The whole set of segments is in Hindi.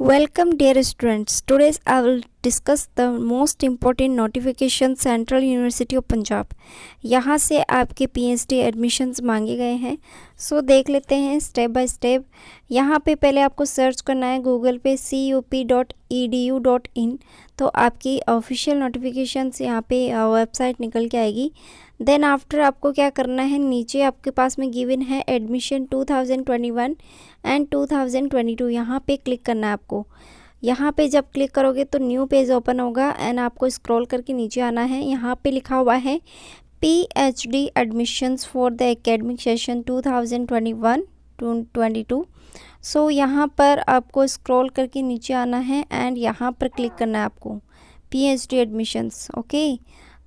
Welcome dear students. Today I will discuss the most important notification central university of Punjab. यहाँ से आपके पीएचडी एडमिशन्स मांगे गए हैं। सो देख लेते हैं स्टेप बाय स्टेप। यहाँ पे पहले आपको सर्च करना है गूगल पे cup.edu.in, तो आपकी ऑफिशियल नोटिफिकेशंस यहाँ पे वेबसाइट निकल के आएगी। देन आफ्टर आपको क्या करना है, नीचे आपके पास में गिवन है एडमिशन 2021 एंड 2022, यहाँ पे क्लिक करना है आपको। यहाँ पे जब क्लिक करोगे तो न्यू पेज ओपन होगा एंड आपको स्क्रॉल करके नीचे आना है। यहाँ पे लिखा हुआ है PhD admissions for the academic session 2021-22। सो यहाँ पर आपको स्क्रॉल करके नीचे आना है एंड यहाँ पर क्लिक करना है आपको पीएचडी एडमिशन्स। ओके,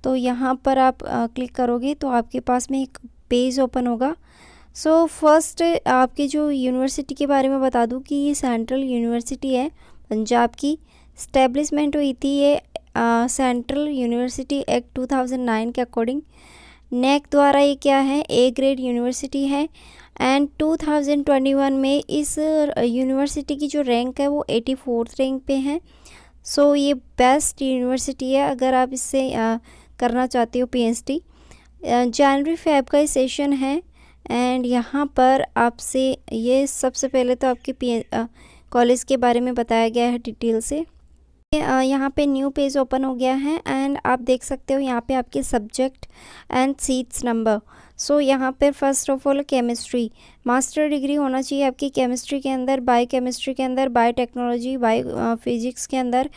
तो यहाँ पर आप क्लिक करोगे तो आपके पास में एक पेज ओपन होगा। सो फर्स्ट आपकी जो यूनिवर्सिटी के बारे में बता दूं कि ये सेंट्रल यूनिवर्सिटी है पंजाब की। स्टैब्लिशमेंट हुई थी ये सेंट्रल यूनिवर्सिटी एक्ट 2009 के अकॉर्डिंग। नेक द्वारा ये क्या है, ए ग्रेड यूनिवर्सिटी है एंड 2021 में इस यूनिवर्सिटी की जो रैंक है वो 84th रैंक पे है। सो ये बेस्ट यूनिवर्सिटी है अगर आप इससे करना चाहते हो पीएचडी। जनवरी फेब का सेशन है एंड यहाँ पर आपसे ये सबसे पहले तो आपके कॉलेज के बारे में बताया गया है डिटेल से। यहाँ पे न्यू पेज ओपन हो गया है एंड आप देख सकते हो यहाँ पे आपके सब्जेक्ट एंड सीट्स नंबर। सो यहाँ पे first of all chemistry master degree होना चाहिए आपकी केमिस्ट्री के अंदर, बायो केमिस्ट्री के अंदर, बायो टेक्नोलॉजी, बायो फिजिक्स के अंदर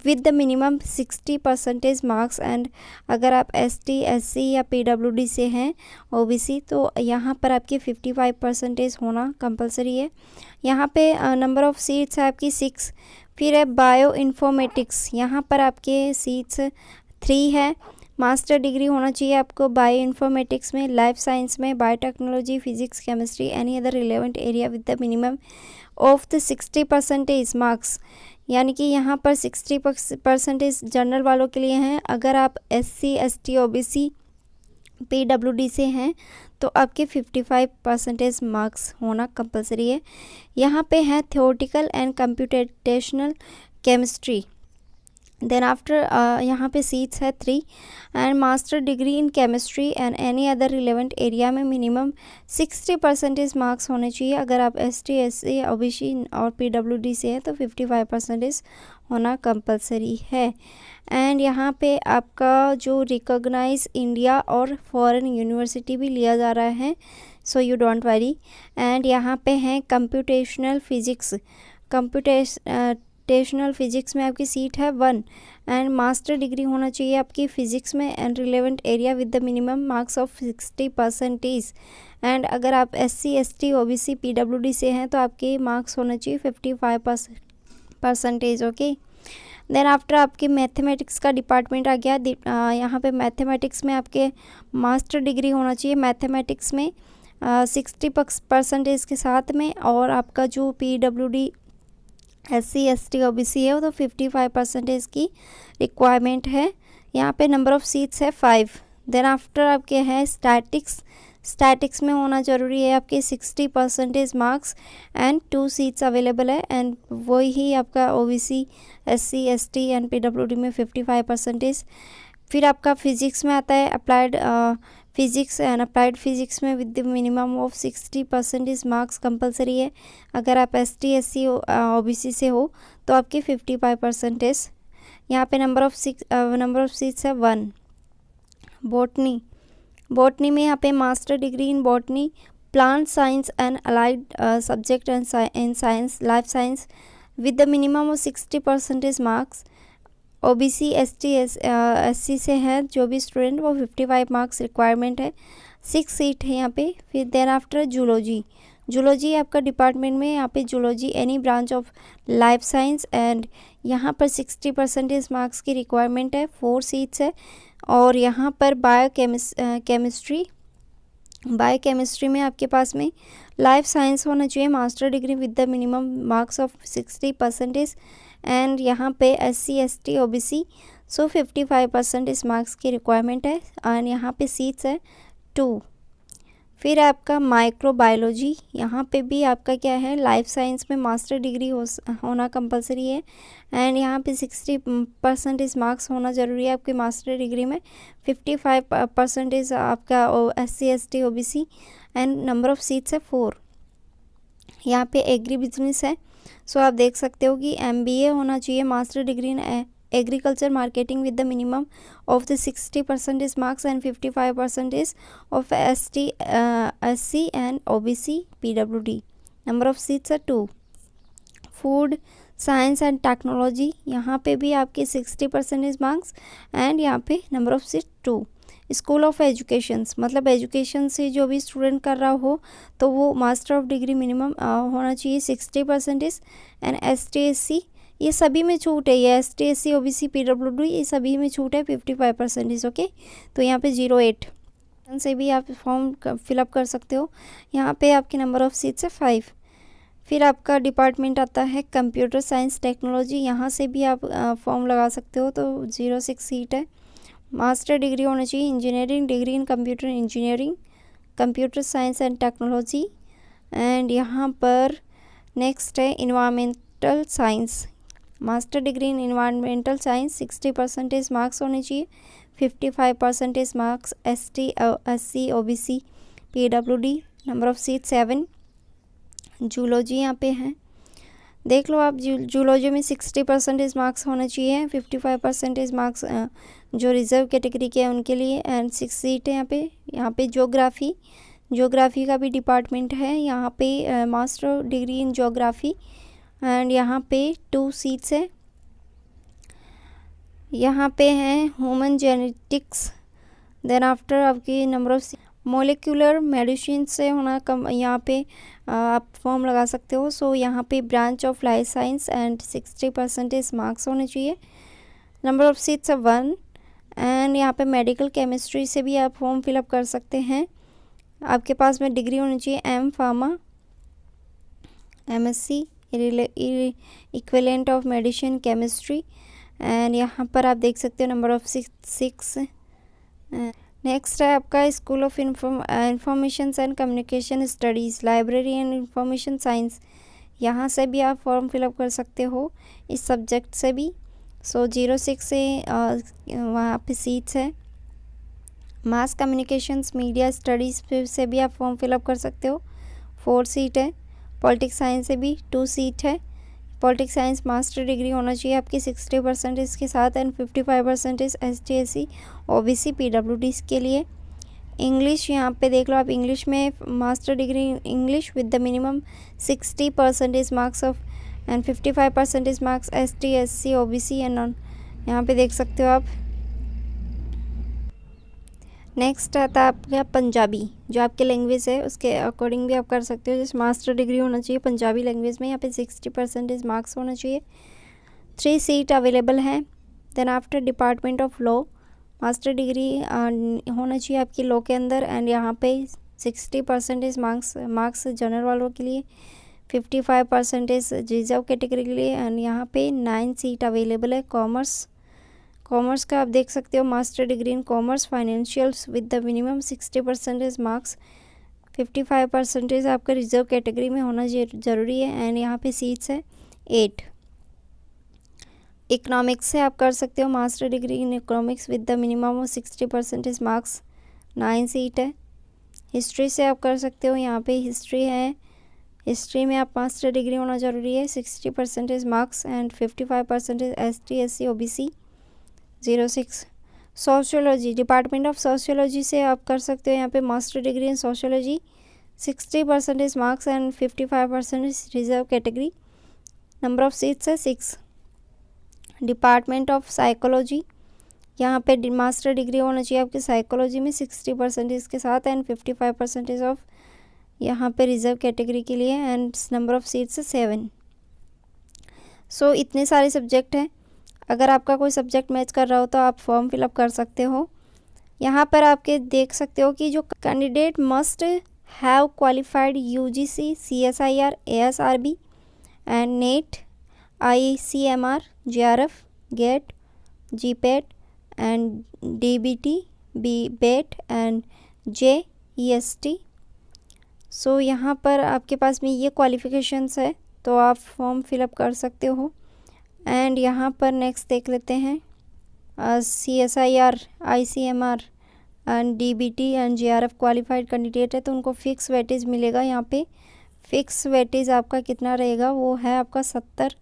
with the minimum 60% marks. And अगर आप एसटी, एससी या पीडब्ल्यूडी से हैं ओबीसी तो यहाँ पर आपके 55% होना कंपलसरी है। यहाँ पे नंबर ऑफ़ सीट्स है आपकी 6। फिर है बायो इन्फॉर्मेटिक्स, यहाँ पर आपके सीट्स 3 है। मास्टर डिग्री होना चाहिए आपको बायो इन्फॉर्मेटिक्स में, लाइफ साइंस में, biotechnology, physics, chemistry, any other relevant area with the minimum of the 60% marks. यानी कि यहाँ पर 60% जनरल वालों के लिए हैं। अगर आप एससी, एसटी, ओबीसी, पीडब्ल्यूडी से हैं तो आपके 55% मार्क्स होना कंपलसरी है। यहाँ पे है theoretical and computational chemistry. Then after यहाँ पे सीट्स है 3 and master degree in chemistry and any other relevant area में मिनिमम 60% मार्क्स होने चाहिए। अगर आप एसटी, एससी, ओबीसी और पीडब्ल्यूडी से हैं तो 55% होना कंपलसरी है। एंड यहाँ पे आपका जो रिकॉग्नाइज इंडिया और फॉरेन यूनिवर्सिटी भी लिया जा रहा है, so you don't worry. And यहाँ पे हैं कंप्यूटेशनल फिजिक्स, कंप्यूटेशनल फिजिक्स में आपकी सीट है 1 एंड मास्टर डिग्री होना चाहिए आपकी फिजिक्स में and relevant area with the minimum marks of 60%। And अगर आप एससी, एसटी, ओबीसी, पीडब्ल्यूडी से हैं तो आपके मार्क्स होना चाहिए 55%। ओके, देन आफ्टर आपके मैथमेटिक्स का डिपार्टमेंट आ गया। यहाँ पे मैथमेटिक्स में आपके मास्टर डिग्री होना चाहिए मैथमेटिक्स में 60% के साथ में, और आपका जो पीडब्ल्यूडी, एससी, एसटी, ओबीसी है वो तो 55% की रिक्वायरमेंट है। यहाँ पे नंबर ऑफ़ सीट्स है 5। देन आफ्टर आपके हैं स्टैटिक्स में होना ज़रूरी है आपके 60% मार्क्स एंड 2 सीट्स अवेलेबल है। एंड वही आपका ओबीसी, एससी, एसटी एंड पीडब्ल्यूडी में 55%। फिर आपका फिजिक्स में आता है applied physics and applied physics में with the minimum of 60% marks compulsory है। अगर आप एसटी, एससी, ओबीसी से हो तो आपके 55%। यहाँ पे नंबर ऑफ़ सीट्स है 1। बॉटनी में यहाँ पे master degree in botany, plant science and allied subject and in science, life science with the minimum of 60% marks. OBC, ST, SC से है जो भी स्टूडेंट वो 55 मार्क्स रिक्वायरमेंट है। 6 सीट है यहाँ पे। फिर देन आफ्टर जूलॉजी आपका डिपार्टमेंट में यहाँ पे zoology any branch of life science and यहाँ पर 60% मार्क्स की रिक्वायरमेंट है। 4 सीट्स है। और यहाँ पर बायो केमिस्ट्री में आपके पास में लाइफ साइंस होना चाहिए master degree with the minimum marks of 60%। And यहाँ पे एससी, एसटी, ओबीसी सो 55% मार्क्स की रिक्वायरमेंट है। एंड यहाँ पे सीट्स है 2। फिर आपका माइक्रोबायोलॉजी, यहाँ पे भी आपका क्या है, लाइफ साइंस में मास्टर डिग्री होना कंपलसरी है एंड यहाँ पे 60% मार्क्स होना ज़रूरी है आपकी मास्टर डिग्री में। 55% आपका SC ST OBC and number of seats है 4। यहाँ पे एग्री बिजनेस है, सो आप देख सकते हो कि MBA होना चाहिए master degree in agriculture marketing with the minimum of the 60% marks and 55% of ST SC and OBC PWD। Number of seats है 2। फूड साइंस एंड टेक्नोलॉजी, यहाँ पे भी आपके 60% मार्क्स एंड यहाँ पे number of seat 2। School of educations, मतलब एजुकेशन से जो भी स्टूडेंट कर रहा हो तो वो मास्टर ऑफ डिग्री मिनिमम होना चाहिए 60% एंड ST SC ये सभी में छूट है, ये ST SC OBC PWD ये सभी में छूट है 55%। ओके, तो यहाँ पे 08 से भी आप फॉर्म फिलअप कर सकते हो। यहाँ पे आपकी नंबर ऑफ सीट्स है 5। फिर आपका डिपार्टमेंट आता है कंप्यूटर साइंस टेक्नोलॉजी, यहाँ से भी आप फॉर्म लगा सकते हो, तो 06 सीट है। मास्टर डिग्री होना चाहिए engineering degree in computer engineering, computer science and technology and यहाँ पर नेक्स्ट है environmental science, master degree in environmental science 60% marks होने चाहिए, 55% marks ST SC OBC PWD। Number of seat 7। Zoology यहाँ पे है, देख लो आप, जूलॉजी में 60% मार्क्स होने चाहिए, 55% मार्क्स जो रिजर्व कैटेगरी के हैं उनके लिए एंड 6 सीट है यहाँ पे ज्योग्राफी का भी डिपार्टमेंट है, यहाँ पे master degree in geography and यहाँ पे 2 सीट्स है। यहाँ पे हैं ह्यूमन जेनेटिक्स, देन आफ्टर आपकी नंबर ऑफ मोलिकुलर मेडिसिन से होना कम, यहाँ पे आप फॉर्म लगा सकते हो। सो यहाँ पे branch of life science and 60% marks होने चाहिए, नंबर ऑफ सीट्स 1 एंड यहाँ पे मेडिकल केमिस्ट्री से भी आप फॉर्म फिलअप कर सकते हैं। आपके पास में डिग्री होनी चाहिए M Pharma MSc equivalent of medicine chemistry and यहाँ पर आप देख सकते हो नंबर ऑफ 6। नेक्स्ट है आपका school of information and communication studies library and information science, यहाँ से भी आप फॉर्म फिलअप कर सकते हो इस सब्जेक्ट से भी। सो 06 से वहाँ पे सीट्स है। मास कम्युनिकेशंस मीडिया स्टडीज़ से भी आप फॉर्म फिलअप कर सकते हो, 4 सीट है। पॉलिटिक्स साइंस से भी 2 सीट है। पॉलिटिक्स साइंस मास्टर डिग्री होना चाहिए आपकी 60% के साथ and 55% ST SC OBC PWD के लिए। इंग्लिश यहाँ पे देख लो आप, इंग्लिश में master degree English with the minimum 60% marks of and 55% marks ST SC OBC and यहाँ पे देख सकते हो आप। नेक्स्ट आता है आपका पंजाबी, जो आपके लैंग्वेज है उसके अकॉर्डिंग भी आप कर सकते हो, जैसे मास्टर डिग्री होना चाहिए पंजाबी लैंग्वेज में, यहाँ पे 60% मार्क्स होना चाहिए, 3 सीट अवेलेबल है। Then after department of law, master degree होना चाहिए आपकी लॉ के अंदर एंड यहाँ पे 60% मार्क्स जनरल वालों के लिए, 55% रिजर्व कैटेगरी के लिए एंड यहाँ पे 9 सीट अवेलेबल है। कॉमर्स का आप देख सकते हो, master degree in commerce financials with the minimum 60% marks, 55% आपका रिजर्व कैटेगरी में होना ज़रूरी है एंड यहाँ पे सीट्स है 8। इकोनॉमिक्स से आप कर सकते हो master degree in economics with the minimum of 60% marks, 9 seat है। हिस्ट्री से आप कर सकते हो, यहाँ पे हिस्ट्री है, हिस्ट्री में आप मास्टर डिग्री होना ज़रूरी है, 60% marks and 55% ST SC OBC 06। Sociology, department of sociology से आप कर सकते हो यहाँ पे master degree in sociology, 60% marks and 55% reserve category, number of seats है 6। डिपार्टमेंट ऑफ साइकोलॉजी, यहाँ पे मास्टर डिग्री होना चाहिए आपकी साइकोलॉजी में 60% के साथ एंड 55% ऑफ यहाँ पे रिजर्व कैटेगरी के लिए एंड नंबर ऑफ सीट्स है 7। सो इतने सारे सब्जेक्ट हैं, अगर आपका कोई सब्जेक्ट मैच कर रहा हो तो आप फॉर्म फिलअप कर सकते हो। यहाँ पर आपके देख सकते हो कि जो candidate must have qualified UGC CSIR ASRB and NET ICMR JRF GATE GPAT and DBT BET and JEST सो यहाँ पर आपके पास में ये क्वालिफ़िकेशंस है, तो आप फॉर्म फिलअप कर सकते हो। एंड यहाँ पर नेक्स्ट देख लेते हैं, CSIR, ICMR and DBT and JRF qualified candidate है तो उनको फ़िक्स वेटेज मिलेगा। यहाँ पे फ़िक्स वेटेज आपका कितना रहेगा, वो है आपका 70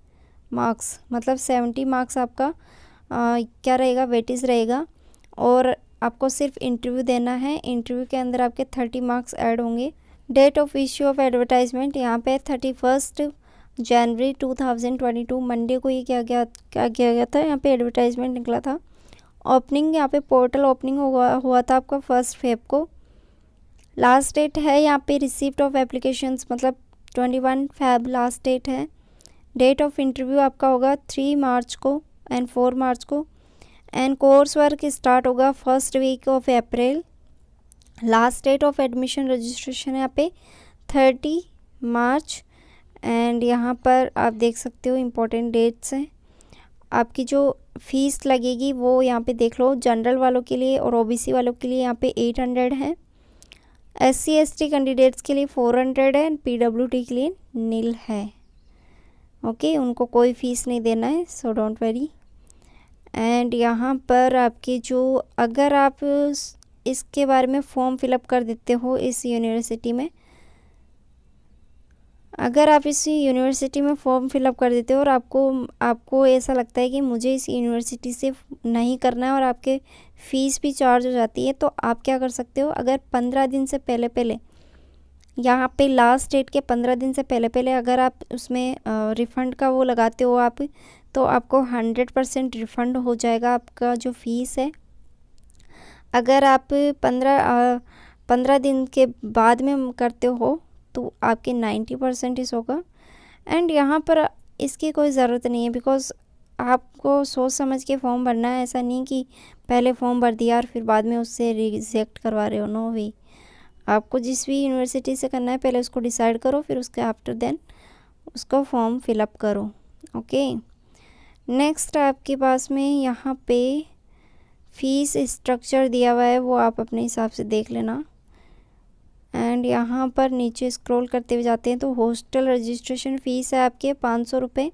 मार्क्स, मतलब 70 मार्क्स आपका क्या रहेगा, वेटेज रहेगा। और आपको सिर्फ इंटरव्यू देना है, इंटरव्यू के अंदर आपके 30 मार्क्स ऐड होंगे। Date of issue of advertisement यहाँ पे 31 जनवरी 2022 मंडे को ये क्या किया गया था, यहाँ पे एडवर्टाइजमेंट निकला था। ओपनिंग यहाँ पे पोर्टल ओपनिंग हुआ था आपका 1 फेब को। लास्ट डेट है यहाँ पे रिसीप्ट ऑफ एप्लीकेशंस, मतलब 21 फेब लास्ट डेट है। डेट ऑफ इंटरव्यू आपका होगा 3 मार्च को एंड 4 मार्च को। एंड कोर्स वर्क स्टार्ट होगा 1st week of April. Last date of admission registration यहाँ पे 30 मार्च। एंड यहाँ पर आप देख सकते हो इम्पोर्टेंट डेट्स हैं। आपकी जो फ़ीस लगेगी वो यहाँ पे देख लो, जनरल वालों के लिए और OBC वालों के लिए यहाँ पे 800 है, SC ST कैंडिडेट्स के लिए 400 है एंड PWD के लिए नील है। ओके, उनको कोई फ़ीस नहीं देना है, सो डोंट वरी। एंड यहाँ पर आपकी जो, अगर आप इसके बारे में फॉर्म फिलअप कर देते हो इस यूनिवर्सिटी में, अगर आप इस यूनिवर्सिटी में फॉर्म फिलअप कर देते हो और आपको ऐसा लगता है कि मुझे इस यूनिवर्सिटी से नहीं करना है और आपके फ़ीस भी चार्ज हो जाती है, तो आप क्या कर सकते हो, अगर 15 दिन से पहले यहाँ पे लास्ट डेट के 15 दिन से पहले अगर आप उसमें रिफ़ंड का वो लगाते हो आप, तो आपको 100% रिफ़ंड हो जाएगा आपका जो फ़ीस है। अगर आप 15 दिन के बाद में करते हो तो आपके 90% ही होगा। एंड यहाँ पर इसकी कोई ज़रूरत नहीं है, बिकॉज़ आपको सोच समझ के फॉर्म भरना है, ऐसा नहीं कि पहले फॉर्म भर दिया और फिर बाद में उससे रिजेक्ट करवा रहे हो। नो वे, आपको जिस भी यूनिवर्सिटी से करना है पहले उसको डिसाइड करो, फिर उसके आफ्टर देन उसको फॉर्म फिलअप करो। ओके, नेक्स्ट आपके पास में यहाँ पे फ़ीस स्ट्रक्चर दिया हुआ है, वो आप अपने हिसाब से देख लेना। एंड यहाँ पर नीचे स्क्रॉल करते हुए जाते हैं तो हॉस्टल रजिस्ट्रेशन फ़ीस है आपके 500 रुपये।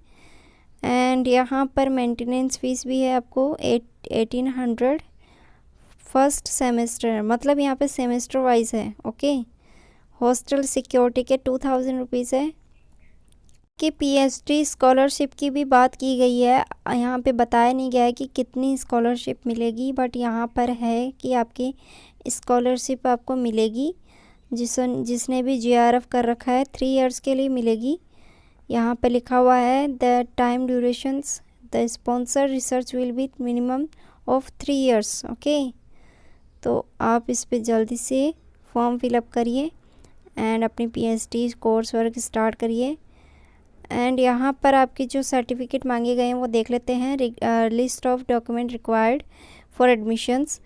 एंड यहाँ पर मेंटेनेंस फ़ीस भी है आपको 1800 फर्स्ट सेमेस्टर, मतलब यहाँ पे सेमेस्टर वाइज है। ओके, हॉस्टल सिक्योरिटी के 2000 रुपीज़ है। कि PhD स्कॉलरशिप की भी बात की गई है, यहाँ पे बताया नहीं गया है कि कितनी स्कॉलरशिप मिलेगी, बट यहाँ पर है कि आपकी स्कॉलरशिप आपको मिलेगी। जिसने भी JRF कर रखा है 3 इयर्स के लिए मिलेगी। यहाँ पे लिखा हुआ है the time durations the sponsor research will be minimum of 3 years. Okay, तो आप इस पे जल्दी से फॉर्म फिलअप करिए एंड अपनी PhD कोर्स वर्क स्टार्ट करिए। एंड यहाँ पर आपकी जो सर्टिफिकेट मांगे गए हैं वो देख लेते हैं। List of document required for admissions,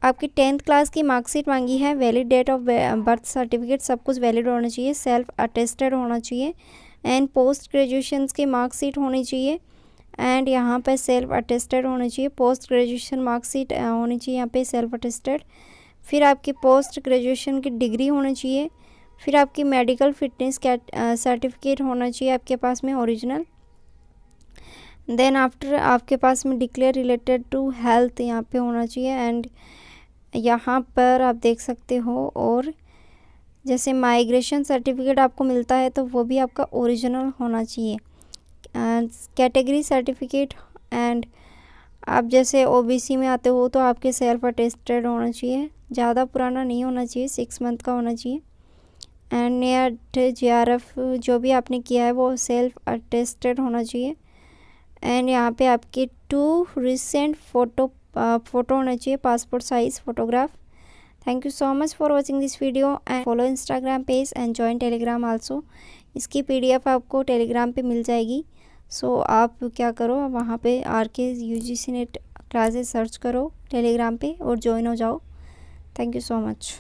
आपकी 10th क्लास की मार्कशीट मांगी है, valid date of birth certificate, सब कुछ वैलिड होना चाहिए, सेल्फ अटेस्टेड होना चाहिए। एंड पोस्ट ग्रेजुएशन की मार्कशीट होनी चाहिए। एंड यहाँ पर सेल्फ अटेस्टेड होनी चाहिए, पोस्ट ग्रेजुएशन मार्कशीट होनी चाहिए यहाँ पे सेल्फ अटेस्टेड। फिर आपकी पोस्ट ग्रेजुएशन की डिग्री होनी चाहिए। फिर आपकी मेडिकल फिटनेस सर्टिफिकेट होना चाहिए आपके पास में ओरिजिनल। देन आफ्टर आपके पास में डिक्लेयर रिलेटेड टू हेल्थ यहाँ पे होना चाहिए। एंड यहाँ पर आप देख सकते हो, और जैसे माइग्रेशन सर्टिफिकेट आपको मिलता है तो वो भी आपका ओरिजिनल होना चाहिए। कैटेगरी सर्टिफिकेट, एंड आप जैसे OBC में आते हो तो आपके सेल्फ अटेस्टेड होना चाहिए, ज़्यादा पुराना नहीं होना चाहिए, 6 मंथ का होना चाहिए। एंड नेट JRF जो भी आपने किया है वो सेल्फ अटेस्टेड होना चाहिए। एंड यहाँ पे आपके 2 रिसेंट फ़ोटो होना चाहिए, passport size photograph. Thank you so much for watching this video and follow Instagram page and join Telegram also. इसकी PDF आपको टेलीग्राम पे मिल जाएगी। सो आप क्या करो, वहाँ पे RK UGC net classes search करो टेलीग्राम पे और ज्वाइन हो जाओ। Thank you so much.